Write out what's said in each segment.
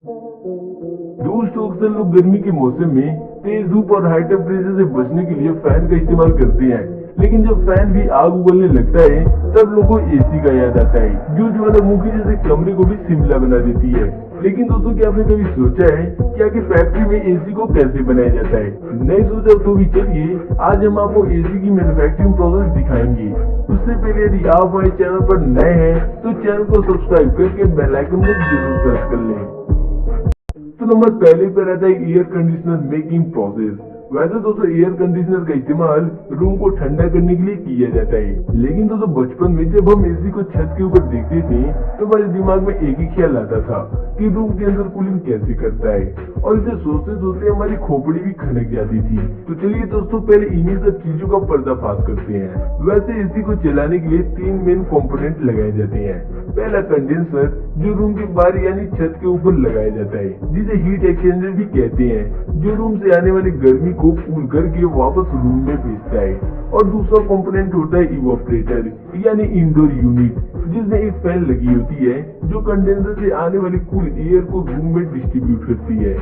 दोस्तों, अक्सर लोग गर्मी के मौसम में तेज धूप और हाई टेम्परेचर से बचने के लिए फैन का इस्तेमाल करते हैं। लेकिन जब फैन भी आग उगलने लगता है तब लोगों को एसी का याद आता है, जो ज्वालामुखी जैसे कमरे को भी शिमला बना देती है। लेकिन दोस्तों, क्या आपने कभी सोचा है कि आखिर फैक्ट्री में एसी को कैसे बनाया जाता है? नहीं सोचा तो भी चलिए, आज हम आपको एसी की मैन्युफैक्चरिंग प्रोसेस दिखाएंगे। उससे पहले यदि आप हमारे चैनल पर नए हैं तो चैनल को सब्सक्राइब करके बेल आइकन को जरूर प्रेस कर लें। तो नंबर पहले पर रहता है एयर कंडीशनर मेकिंग प्रोसेस। वैसे दोस्तों, एयर कंडीशनर का इस्तेमाल रूम को ठंडा करने के लिए किया जाता है। लेकिन दोस्तों, बचपन में जब हम एसी को छत के ऊपर देखते थे तो हमारे दिमाग में एक ही ख्याल आता था कि रूम के अंदर कूलिंग कैसे करता है, और इसे सोचते सोचते हमारी खोपड़ी भी खनक जाती थी। तो चलिए दोस्तों, पहले इन्हीं सब चीजों का पर्दाफाश करते हैं। वैसे एसी को चलाने के लिए 3 मेन कंपोनेंट लगाए जाते हैं। पहला कंडेंसर, जो रूम के बाहर यानी छत के ऊपर लगाया जाता है, जिसे हीट एक्सचेंजर भी कहते हैं, जो रूम से आने वाली गर्मी को कूल करके वापस रूम में भेजता है। और दूसरा कंपोनेंट होता है इवोपरेटर यानी इंडोर यूनिट, जिसमें एक फैन लगी होती है जो कंडेंसर से आने वाली कूल एयर को रूम में डिस्ट्रीब्यूट करती है।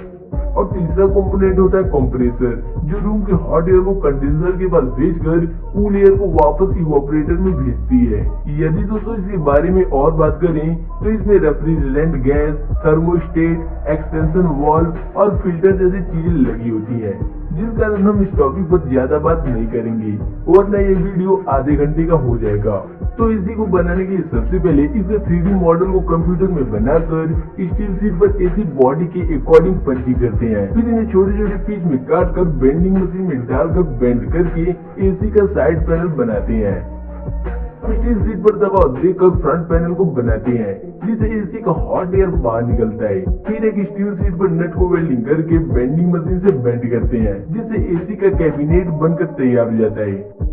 और तीसरा कंपोनेंट होता है कंप्रेसर, जो रूम के हॉट एयर को कंडेंसर के पास भेजकर कूल एयर को वापस इवोपरेटर में भेजती है। यदि दोस्तों इसके बारे में और बात करें तो इसमें refrigerant gas, thermostat, extension valve और फिल्टर जैसी चीजें लगी होती है, जिस कारण हम इस टॉपिक पर ज्यादा बात नहीं करेंगे, वरना ये वीडियो आधे घंटे का हो जाएगा। तो एसी को बनाने के लिए सबसे पहले इसे 3D मॉडल को कंप्यूटर में बनाकर स्टील शीट पर एसी बॉडी के अकॉर्डिंग पंची करते हैं। फिर इन्हें छोटे छोटे पीस में काट कर बेंडिंग मशीन में डालकर बेंड करके एसी का साइड पैनल बनाते हैं। स्टील शीट पर दबाव देकर फ्रंट पैनल को बनाते हैं, जिससे एसी का हॉट एयर बाहर निकलता है। फिर एक स्टील शीट पर नट को वेल्डिंग करके बेंडिंग मशीन से बेंड करते हैं, जिससे एसी का कैबिनेट बनकर तैयार हो जाता है।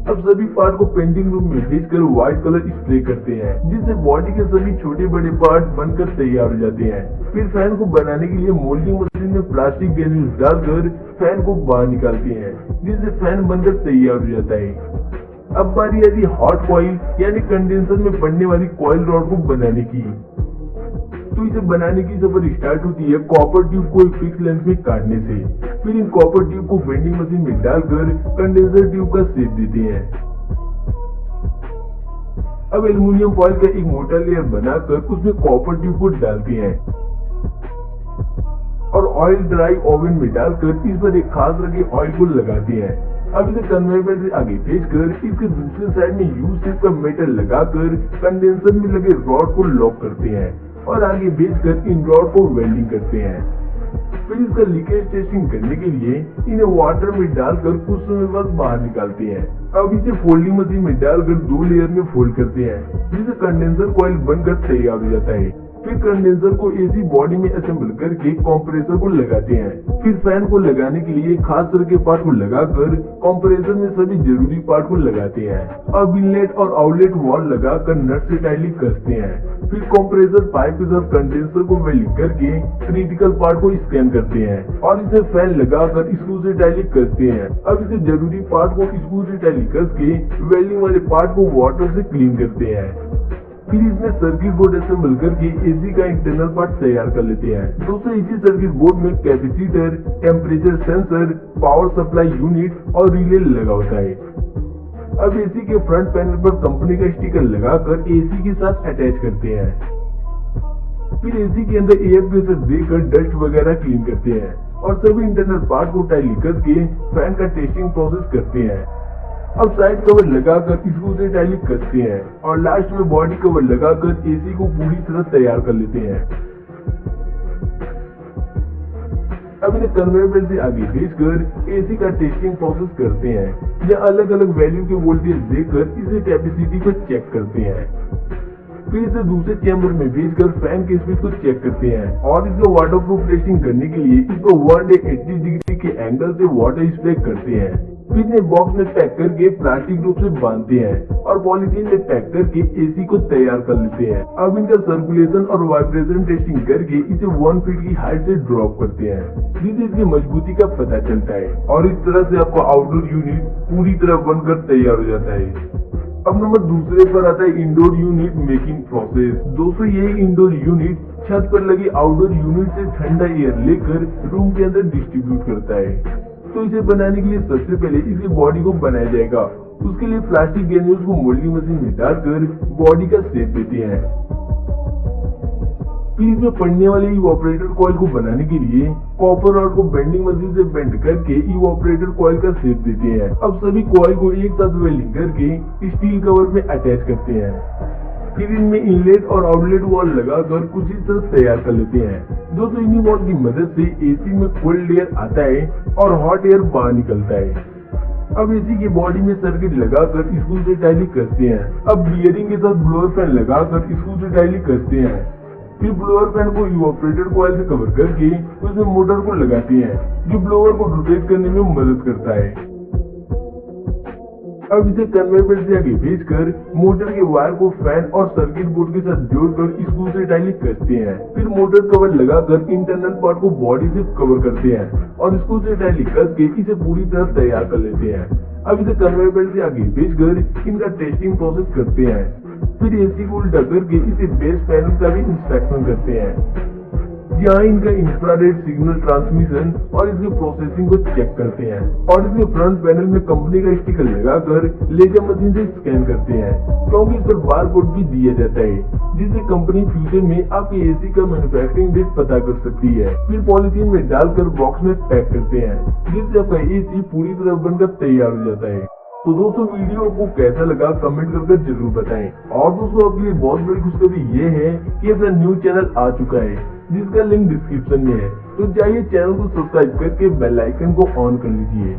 अब सभी पार्ट को पेंटिंग रूम में भेजकर व्हाइट कलर स्प्रे करते हैं, जिससे बॉडी के सभी छोटे बड़े पार्ट बनकर तैयार हो जाते हैं। फिर फैन को बनाने के लिए मोल्डिंग मशीन में प्लास्टिक ग्रेन्यूल्स डालकर फैन को बाहर निकालते हैं, जिससे फैन बनकर तैयार हो जाता है। अब बारी आती है हॉट कॉइल यानी कंडेंसर में पड़ने वाली कॉइल रॉड को बनाने की। तो इसे बनाने की सफर स्टार्ट होती है कॉपर ट्यूब को एक फिक्स लेंथ में काटने से। फिर इन कॉपर ट्यूब को बेंडिंग मशीन में डालकर कंडेंसर ट्यूब का शेप देते हैं। अब एल्युमिनियम फॉइल का एक मोटा लेयर बनाकर उसमें कॉपर ट्यूब को डालते हैं और ऑयल ड्राई ओवन में डालकर इस पर एक खास रंग के ऑयल को लगाते हैं। अब इसे कन्वेयर बेल्ट से आगे भेजकर इसके दूसरे साइड में यू शेप का मेटल लगाकर कंडेंसर में लगे रॉड को लॉक करते हैं और आगे भेजकर इन रॉड को वेल्डिंग करते हैं। फिर इसका लीकेज टेस्टिंग करने के लिए इन्हें वाटर में डालकर कुछ समय बाद बाहर निकालते हैं। अब इसे फोल्डिंग मशीन में डालकर 2 लेयर में फोल्ड करते हैं, जिससे कंडेंसर कॉइल बनकर तैयार हो जाता है। फिर कंडेंसर को एसी बॉडी में असेंबल करके कंप्रेसर को लगाते हैं। फिर फैन को लगाने के लिए खास तरह के पार्ट को लगाकर कंप्रेसर में सभी जरूरी पार्ट को लगाते हैं। अब इनलेट और आउटलेट वॉल लगाकर नट से टाइटली कसते हैं। फिर कंप्रेसर पाइप के साथ कंडेंसर को वेल्डिंग करके क्रिटिकल पार्ट को स्कैन करते हैं और इसे फैन लगाकर स्क्रू से टाइटली कसते हैं। अब इसे जरूरी पार्ट को स्क्रू से टाइटली कस के वेल्डिंग वाले पार्ट को वाटर से क्लीन करते हैं। फिर इसमें सर्किट बोर्ड असेंबल करके एसी का इंटरनल पार्ट तैयार कर लेते हैं। दोस्तों, इसी सर्किट बोर्ड में capacitor, temperature sensor, power supply unit और रिले लगा होता है। अब एसी के फ्रंट पैनल पर कंपनी का स्टिकर लगाकर एसी के साथ अटैच करते हैं। फिर एसी के अंदर एयर प्रेशर देकर डस्ट वगैरह क्लीन करते हैं और सभी इंटरनल पार्ट को टाइटली कस के फैन का टेस्टिंग प्रोसेस करते हैं। अब साइड कवर लगाकर स्क्रू से टाइटली कसते हैं और लास्ट में बॉडी कवर लगाकर एसी को पूरी तरह तैयार कर लेते हैं। अब इन्हें कन्वेयर बेल्ट से आगे भेजकर एसी का टेस्टिंग प्रोसेस करते हैं, या अलग अलग वैल्यू के वोल्टेज देकर इसे कैपेसिटी को चेक करते हैं। फिर इसे दूसरे चैम्बर में भेजकर फैन की स्पीड को चेक करते हैं और इसको वाटरप्रूफ टेस्टिंग करने के लिए इसको 180 डिग्री के एंगल से वाटर स्प्रे करते हैं। फिर इन्हें बॉक्स में पैक करके प्लास्टिक रूप से बांधते हैं और पॉलीथीन में पैक करके एसी को तैयार कर लेते हैं। अब इनका सर्कुलेशन और वाइब्रेशन टेस्टिंग करके इसे 1 फीट की हाइट से ड्रॉप करते हैं, जिससे इसकी मजबूती का पता चलता है और इस तरह से आपका आउटडोर यूनिट पूरी तरह बनकर तैयार हो जाता है। अब नंबर दूसरे पर आता है इंडोर यूनिट मेकिंग प्रोसेस। दोस्तों ये इंडोर यूनिट छत पर लगी आउटडोर यूनिट से ठंडा एयर लेकर रूम के अंदर डिस्ट्रीब्यूट करता है। तो इसे बनाने के लिए सबसे पहले इसकी बॉडी को बनाया जाएगा। उसके लिए प्लास्टिक ग्रेन्यूल्स को मोल्डिंग मशीन में डालकर बॉडी का शेप देते हैं। फिर इसमें पड़ने वाले इवोपरेटर कॉइल को बनाने के लिए कॉपर रॉड को बेंडिंग मशीन से बेंड करके इवोपरेटर कॉइल का शेप देते हैं। अब सभी कॉइल को एक साथ वेल्डिंग करके स्टील कवर में अटैच करते हैं। फिर इनमें इनलेट और आउटलेट वॉल लगाकर कुछ इस तरह तैयार कर लेते हैं। दोस्तों इन्हीं वॉल की मदद से एसी में कोल्ड एयर आता है और हॉट एयर बाहर निकलता है। अब एसी की बॉडी में सर्किट लगाकर स्क्रू से टाइटली कसते हैं। अब बियरिंग के साथ ब्लोअर फैन लगाकर स्क्रू से टाइटली कसते हैं। फिर ब्लोअर फैन को इवोपरेटर कॉइल से कवर करके उसमें मोटर को लगाते हैं जो ब्लोअर को रोटेट करने में मदद करता है। अब इसे कन्वेयर बेल्ट से आगे भेजकर मोटर के वायर को फैन और सर्किट बोर्ड के साथ जोड़कर स्क्रू से टाइटली कसते हैं। फिर मोटर कवर लगाकर इंटरनल पार्ट को बॉडी से कवर करते हैं और स्क्रू से टाइटली कस के इसे पूरी तरह तैयार कर लेते हैं। अब इसे कन्वेयर बेल्ट से आगे भेजकर इनका टेस्टिंग प्रोसेस करते हैं। फिर एसी को उल्टा करके इसे बेस पैनल का भी इंस्पेक्शन करते हैं, जहाँ इनका इंफ्रारेड सिग्नल ट्रांसमिशन और इसकी प्रोसेसिंग को चेक करते हैं और इसके फ्रंट पैनल में कंपनी का स्टिकर लगाकर लेजर मशीन से स्कैन करते हैं, क्योंकि इस पर बारकोड भी दिया जाता है जिससे कंपनी फ्यूचर में आपके एसी का मैन्युफैक्चरिंग डेट पता कर सकती है। फिर पॉलिथीन में डालकर बॉक्स में पैक करते हैं जिससे आपका एसी पूरी तरह बनकर तैयार हो जाता है। तो दोस्तों वीडियो आपको कैसा लगा कमेंट करके जरूर बताएं। और दोस्तों आपके लिए बहुत बड़ी खुशखबरी ये है कि अपना न्यू चैनल आ चुका है जिसका लिंक डिस्क्रिप्शन में है। तो जाइए चैनल को सब्सक्राइब करके बेल आइकन को ऑन कर लीजिए।